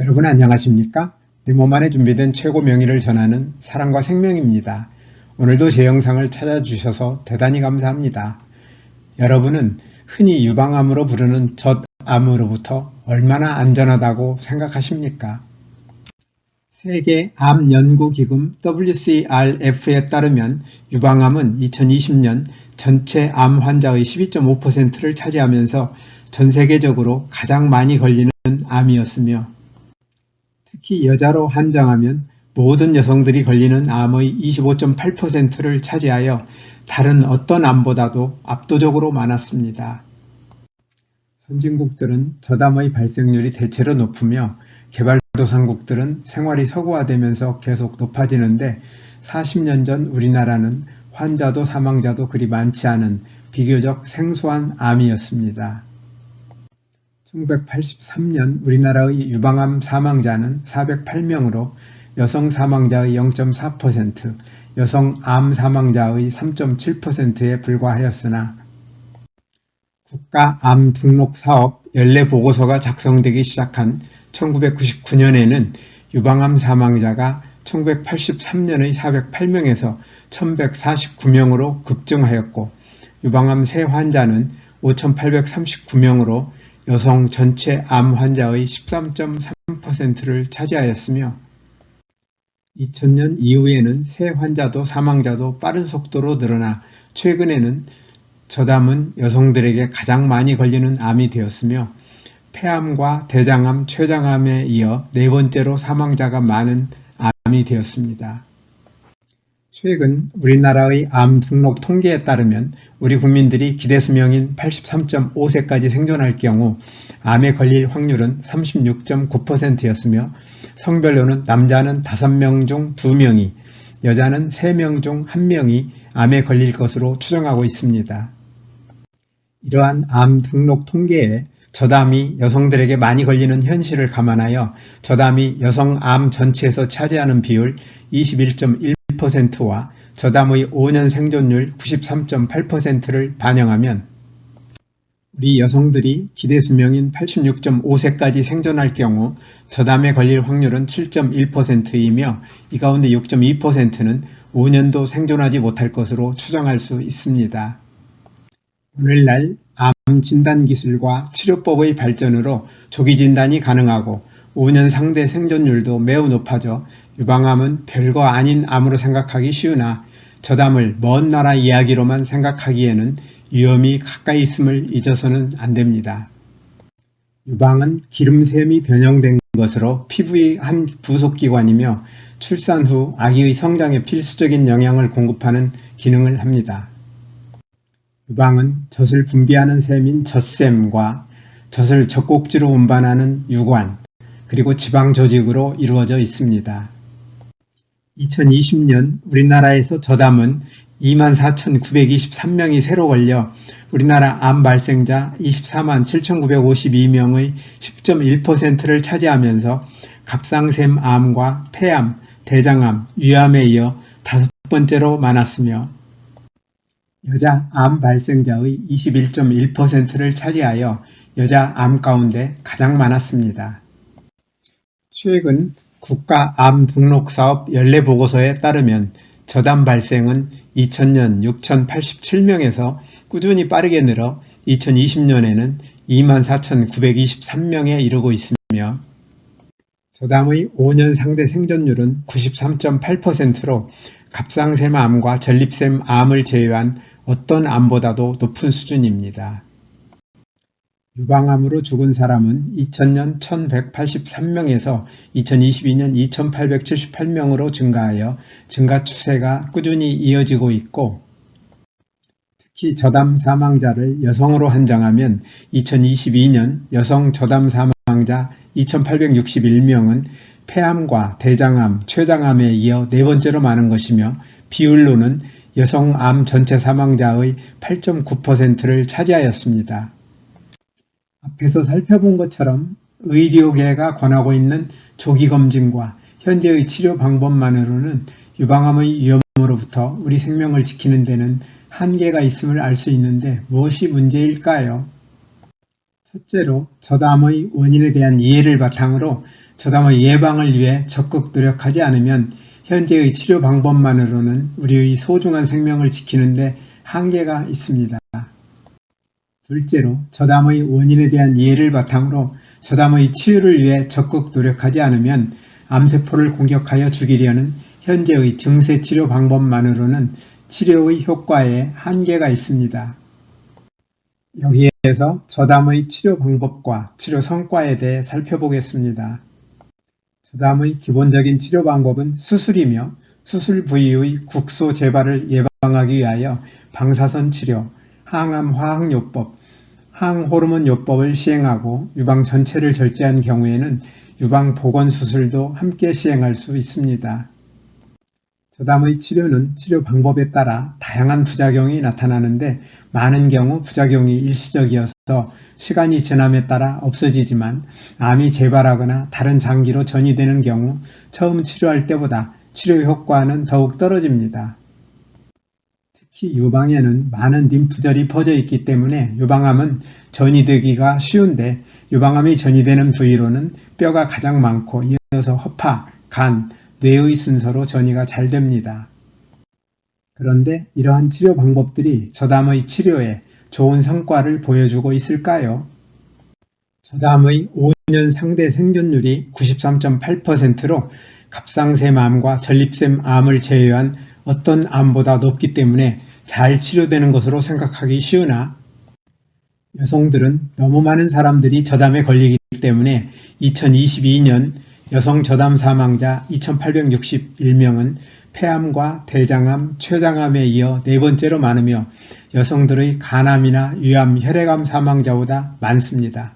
여러분 안녕하십니까? 내 몸 안에 준비된 최고 명의를 전하는 사랑과 생명입니다. 오늘도 제 영상을 찾아주셔서 대단히 감사합니다. 여러분은 흔히 유방암으로 부르는 젖암으로부터 얼마나 안전하다고 생각하십니까? 세계 암연구기금 WCRF에 따르면 유방암은 2020년 전체 암 환자의 12.5%를 차지하면서 전 세계적으로 가장 많이 걸리는 암이었으며 특히 여자로 한정하면 모든 여성들이 걸리는 암의 25.8%를 차지하여 다른 어떤 암보다도 압도적으로 많았습니다. 선진국들은 저담의 발생률이 대체로 높으며 개발도상국들은 생활이 서구화되면서 계속 높아지는데 40년 전 우리나라는 환자도 사망자도 그리 많지 않은 비교적 생소한 암이었습니다. 1983년 우리나라의 유방암 사망자는 408명으로 여성 사망자의 0.4%, 여성 암 사망자의 3.7%에 불과하였으나 국가암등록사업 연례보고서가 작성되기 시작한 1999년에는 유방암 사망자가 1983년의 408명에서 1149명으로 급증하였고 유방암 세 환자는 5839명으로 여성 전체 암 환자의 13.3%를 차지하였으며 2000년 이후에는 새 환자도 사망자도 빠른 속도로 늘어나 최근에는 저담은 여성들에게 가장 많이 걸리는 암이 되었으며 폐암과 대장암, 췌장암에 이어 네 번째로 사망자가 많은 암이 되었습니다. 최근 우리나라의 암 등록 통계에 따르면 우리 국민들이 기대수명인 83.5세까지 생존할 경우 암에 걸릴 확률은 36.9%였으며 성별로는 남자는 5명 중 2명이, 여자는 3명 중 1명이 암에 걸릴 것으로 추정하고 있습니다. 이러한 암 등록 통계에 저담이 여성들에게 많이 걸리는 현실을 감안하여 저담이 여성 암 전체에서 차지하는 비율 21.1%와 저담의 5년 생존율 93.8%를 반영하면 우리 여성들이 기대수명인 86.5세까지 생존할 경우 저담에 걸릴 확률은 7.1%이며 이 가운데 6.2%는 5년도 생존하지 못할 것으로 추정할 수 있습니다. 오늘날 암 진단기술과 치료법의 발전으로 조기 진단이 가능하고 5년 상대 생존율도 매우 높아져 유방암은 별거 아닌 암으로 생각하기 쉬우나 저담을 먼 나라 이야기로만 생각하기에는 위험이 가까이 있음을 잊어서는 안 됩니다. 유방은 기름샘이 변형된 것으로 피부의 한 부속기관이며 출산 후 아기의 성장에 필수적인 영양을 공급하는 기능을 합니다. 유방은 젖을 분비하는 샘인 젖샘과 젖을 젖꼭지로 운반하는 유관, 그리고 지방 조직으로 이루어져 있습니다. 2020년 우리나라에서 저담은 24,923명이 새로 걸려 우리나라 암 발생자 24만 7,952명의 10.1%를 차지하면서 갑상샘 암과 폐암, 대장암, 위암에 이어 5번째로 많았으며 여자 암 발생자의 21.1%를 차지하여 여자 암 가운데 가장 많았습니다. 최근 국가암등록사업 연례보고서에 따르면 저담 발생은 2000년 6,087명에서 꾸준히 빠르게 늘어 2020년에는 24,923명에 이르고 있으며 저담의 5년 상대 생존율은 93.8%로 갑상샘암과 전립샘 암을 제외한 어떤 암보다도 높은 수준입니다. 유방암으로 죽은 사람은 2000년 1183명에서 2022년 2878명으로 증가하여 증가 추세가 꾸준히 이어지고 있고 특히 저담 사망자를 여성으로 한정하면 2022년 여성 저담 사망자 2861명은 폐암과 대장암, 췌장암에 이어 네 번째로 많은 것이며 비율로는 여성 암 전체 사망자의 8.9%를 차지하였습니다. 앞에서 살펴본 것처럼 의료계가 권하고 있는 조기검진과 현재의 치료 방법만으로는 유방암의 위험으로부터 우리 생명을 지키는 데는 한계가 있음을 알 수 있는데 무엇이 문제일까요? 첫째로 저담의 원인에 대한 이해를 바탕으로 저담의 예방을 위해 적극 노력하지 않으면 현재의 치료 방법만으로는 우리의 소중한 생명을 지키는데 한계가 있습니다. 둘째로, 저담의 원인에 대한 이해를 바탕으로 저담의 치유를 위해 적극 노력하지 않으면 암세포를 공격하여 죽이려는 현재의 증세치료 방법만으로는 치료의 효과에 한계가 있습니다. 여기에서 저담의 치료 방법과 치료 성과에 대해 살펴보겠습니다. 저담의 기본적인 치료 방법은 수술이며 수술 부위의 국소 재발을 예방하기 위하여 방사선 치료, 항암 화학요법, 항호르몬요법을 시행하고 유방 전체를 절제한 경우에는 유방 복원 수술도 함께 시행할 수 있습니다. 저담의 치료는 치료 방법에 따라 다양한 부작용이 나타나는데 많은 경우 부작용이 일시적이어서 시간이 지남에 따라 없어지지만 암이 재발하거나 다른 장기로 전이되는 경우 처음 치료할 때보다 치료 효과는 더욱 떨어집니다. 특히 유방에는 많은 림프절이 퍼져 있기 때문에 유방암은 전이되기가 쉬운데 유방암이 전이되는 부위로는 뼈가 가장 많고 이어서 허파, 간, 뇌의 순서로 전이가 잘 됩니다. 그런데 이러한 치료 방법들이 저담의 치료에 좋은 성과를 보여주고 있을까요? 저담의 5년 상대 생존율이 93.8%로 갑상샘암과 전립샘암을 제외한 어떤 암보다 높기 때문에 잘 치료되는 것으로 생각하기 쉬우나 여성들은 너무 많은 사람들이 저담에 걸리기 때문에 2022년 여성 저담 사망자 2861명은 폐암과 대장암, 췌장암에 이어 네 번째로 많으며 여성들의 간암이나 위암, 혈액암 사망자보다 많습니다.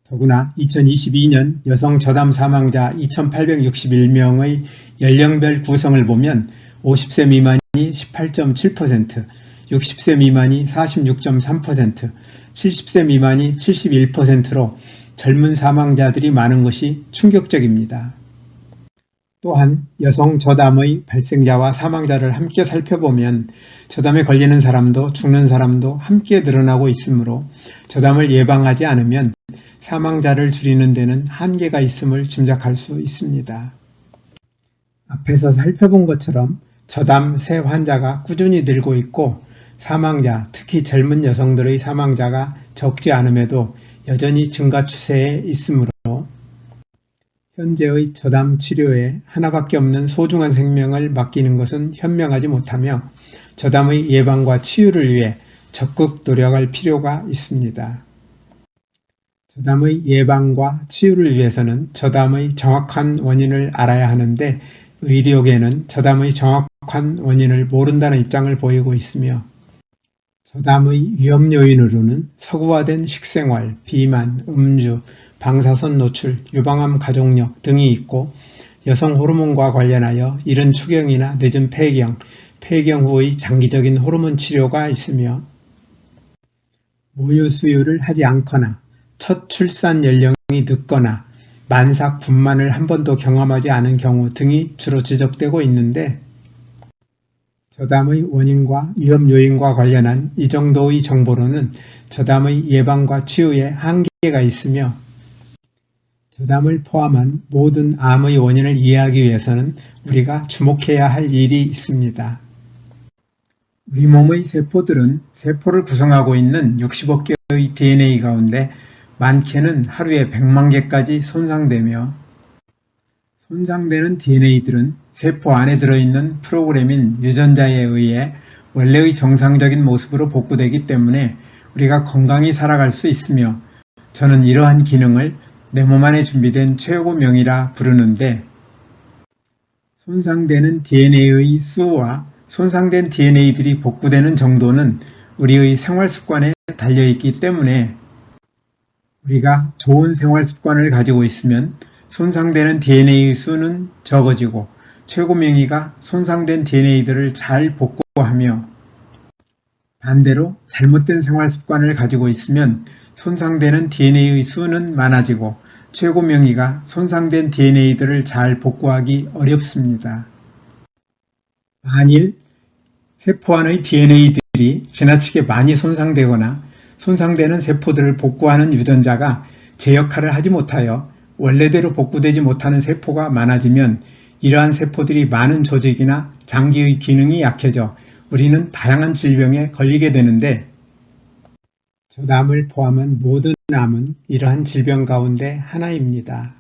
더구나 2022년 여성 저담 사망자 2861명의 연령별 구성을 보면 50세 미만이 18.7%, 60세 미만이 46.3%, 70세 미만이 71%로 젊은 사망자들이 많은 것이 충격적입니다. 또한 여성 저담의 발생자와 사망자를 함께 살펴보면 저담에 걸리는 사람도 죽는 사람도 함께 늘어나고 있으므로 저담을 예방하지 않으면 사망자를 줄이는 데는 한계가 있음을 짐작할 수 있습니다. 앞에서 살펴본 것처럼 저담 새 환자가 꾸준히 늘고 있고 사망자, 특히 젊은 여성들의 사망자가 적지 않음에도 여전히 증가 추세에 있으므로 현재의 저담 치료에 하나밖에 없는 소중한 생명을 맡기는 것은 현명하지 못하며 저담의 예방과 치유를 위해 적극 노력할 필요가 있습니다. 저담의 예방과 치유를 위해서는 저담의 정확한 원인을 알아야 하는데 의료계는 저담의 정확한 원인을 모른다는 입장을 보이고 있으며 저담의 위험 요인으로는 서구화된 식생활, 비만, 음주, 방사선 노출, 유방암 가족력 등이 있고 여성 호르몬과 관련하여 이른 초경이나 늦은 폐경, 폐경 후의 장기적인 호르몬 치료가 있으며 모유 수유를 하지 않거나 첫 출산 연령이 늦거나 만삭 분만을 한 번도 경험하지 않은 경우 등이 주로 지적되고 있는데 저담의 원인과 위험 요인과 관련한 이 정도의 정보로는 저담의 예방과 치유에 한계가 있으며 저담을 포함한 모든 암의 원인을 이해하기 위해서는 우리가 주목해야 할 일이 있습니다. 우리 몸의 세포들은 세포를 구성하고 있는 60억 개의 DNA 가운데 많게는 하루에 100만 개까지 손상되며 손상되는 DNA들은 세포 안에 들어있는 프로그램인 유전자에 의해 원래의 정상적인 모습으로 복구되기 때문에 우리가 건강히 살아갈 수 있으며 저는 이러한 기능을 내 몸 안에 준비된 최고명이라 부르는데 손상되는 DNA의 수와 손상된 DNA들이 복구되는 정도는 우리의 생활습관에 달려있기 때문에 우리가 좋은 생활습관을 가지고 있으면 손상되는 DNA의 수는 적어지고 최고명의가 손상된 DNA들을 잘 복구하며 반대로 잘못된 생활습관을 가지고 있으면 손상되는 DNA의 수는 많아지고 최고명의가 손상된 DNA들을 잘 복구하기 어렵습니다. 만일 세포 안의 DNA들이 지나치게 많이 손상되거나 손상되는 세포들을 복구하는 유전자가 제 역할을 하지 못하여 원래대로 복구되지 못하는 세포가 많아지면 이러한 세포들이 많은 조직이나 장기의 기능이 약해져 우리는 다양한 질병에 걸리게 되는데 저담을 포함한 모든 암은 이러한 질병 가운데 하나입니다.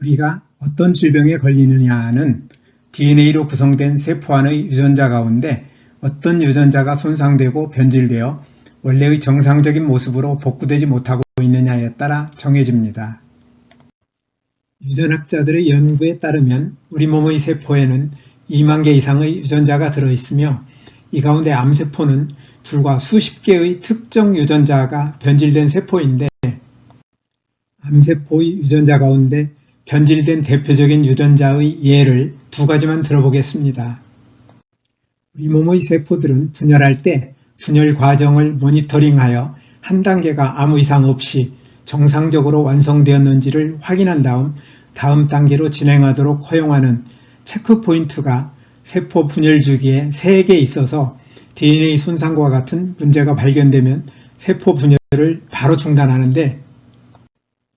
우리가 어떤 질병에 걸리느냐는 DNA로 구성된 세포 안의 유전자 가운데 어떤 유전자가 손상되고 변질되어 원래의 정상적인 모습으로 복구되지 못하고 있느냐에 따라 정해집니다. 유전학자들의 연구에 따르면 우리 몸의 세포에는 2만 개 이상의 유전자가 들어있으며 이 가운데 암세포는 불과 수십 개의 특정 유전자가 변질된 세포인데 암세포의 유전자 가운데 변질된 대표적인 유전자의 예를 두 가지만 들어보겠습니다. 우리 몸의 세포들은 분열할 때 분열 과정을 모니터링하여 한 단계가 아무 이상 없이 정상적으로 완성되었는지를 확인한 다음 단계로 진행하도록 허용하는 체크 포인트가 세포 분열 주기에 3개 있어서 DNA 손상과 같은 문제가 발견되면 세포 분열을 바로 중단하는데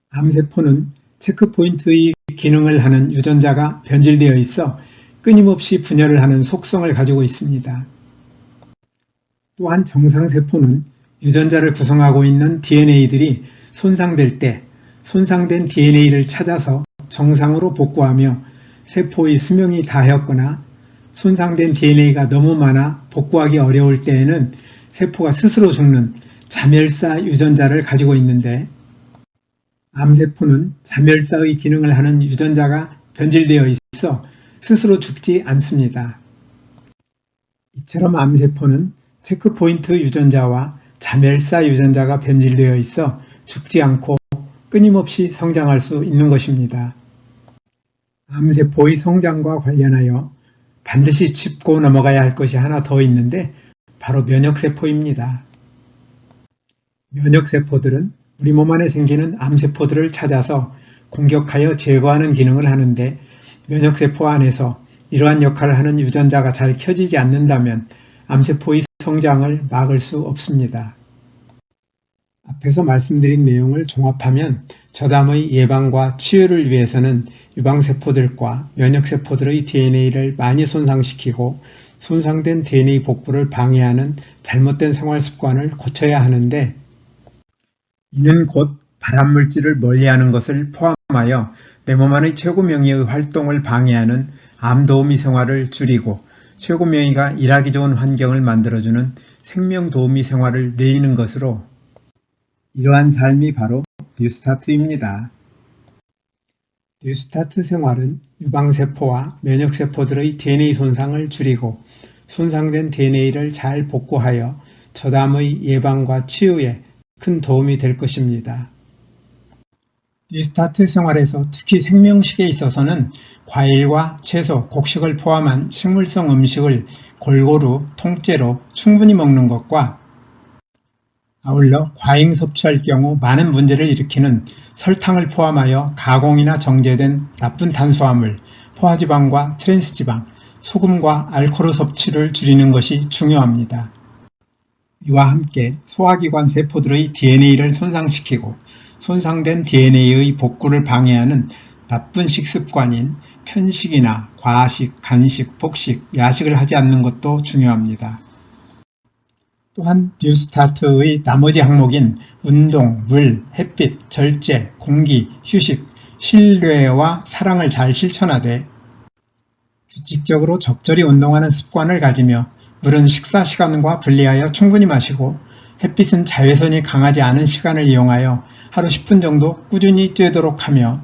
암세포는 체크 포인트의 기능을 하는 유전자가 변질되어 있어 끊임없이 분열을 하는 속성을 가지고 있습니다. 또한 정상세포는 유전자를 구성하고 있는 DNA들이 손상될 때 손상된 DNA를 찾아서 정상으로 복구하며 세포의 수명이 다하였거나 손상된 DNA가 너무 많아 복구하기 어려울 때에는 세포가 스스로 죽는 자멸사 유전자를 가지고 있는데 암세포는 자멸사의 기능을 하는 유전자가 변질되어 있어 스스로 죽지 않습니다. 이처럼 암세포는 체크포인트 유전자와 자멸사 유전자가 변질되어 있어 죽지 않고 끊임없이 성장할 수 있는 것입니다. 암세포의 성장과 관련하여 반드시 짚고 넘어가야 할 것이 하나 더 있는데 바로 면역세포입니다. 면역세포들은 우리 몸 안에 생기는 암세포들을 찾아서 공격하여 제거하는 기능을 하는데 면역세포 안에서 이러한 역할을 하는 유전자가 잘 켜지지 않는다면 암세포의 성장을 막을 수 없습니다. 앞에서 말씀드린 내용을 종합하면 저담의 예방과 치유를 위해서는 유방세포들과 면역세포들의 DNA를 많이 손상시키고 손상된 DNA 복구를 방해하는 잘못된 생활습관을 고쳐야 하는데 이는 곧 발암물질을 멀리하는 것을 포함하여 내 몸 안의 최고명의의 활동을 방해하는 암도우미 생활을 줄이고 최고명의가 일하기 좋은 환경을 만들어주는 생명도우미 생활을 늘리는 것으로 이러한 삶이 바로 뉴스타트입니다. 뉴스타트 생활은 유방세포와 면역세포들의 DNA 손상을 줄이고 손상된 DNA를 잘 복구하여 저담의 예방과 치유에 큰 도움이 될 것입니다. 뉴스타트 생활에서 특히 생명식에 있어서는 과일과 채소, 곡식을 포함한 식물성 음식을 골고루 통째로 충분히 먹는 것과 아울러 과잉 섭취할 경우 많은 문제를 일으키는 설탕을 포함하여 가공이나 정제된 나쁜 탄수화물, 포화지방과 트랜스지방, 소금과 알코올 섭취를 줄이는 것이 중요합니다. 이와 함께 소화기관 세포들의 DNA를 손상시키고 손상된 DNA의 복구를 방해하는 나쁜 식습관인 편식이나 과식, 간식, 폭식, 야식을 하지 않는 것도 중요합니다. 또한 뉴스타트의 나머지 항목인 운동, 물, 햇빛, 절제, 공기, 휴식, 신뢰와 사랑을 잘 실천하되 규칙적으로 적절히 운동하는 습관을 가지며 물은 식사 시간과 분리하여 충분히 마시고 햇빛은 자외선이 강하지 않은 시간을 이용하여 하루 10분 정도 꾸준히 쬐도록 하며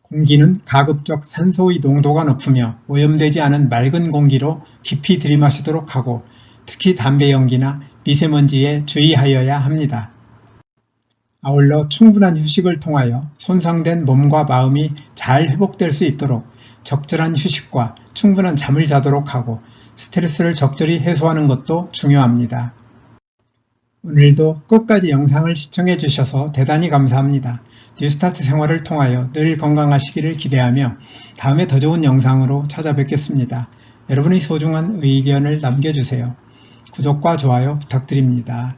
공기는 가급적 산소의 농도가 높으며 오염되지 않은 맑은 공기로 깊이 들이마시도록 하고 특히 담배 연기나 미세먼지에 주의하여야 합니다. 아울러 충분한 휴식을 통하여 손상된 몸과 마음이 잘 회복될 수 있도록 적절한 휴식과 충분한 잠을 자도록 하고 스트레스를 적절히 해소하는 것도 중요합니다. 오늘도 끝까지 영상을 시청해 주셔서 대단히 감사합니다. 뉴스타트 생활을 통하여 늘 건강하시기를 기대하며 다음에 더 좋은 영상으로 찾아뵙겠습니다. 여러분의 소중한 의견을 남겨주세요. 구독과 좋아요 부탁드립니다.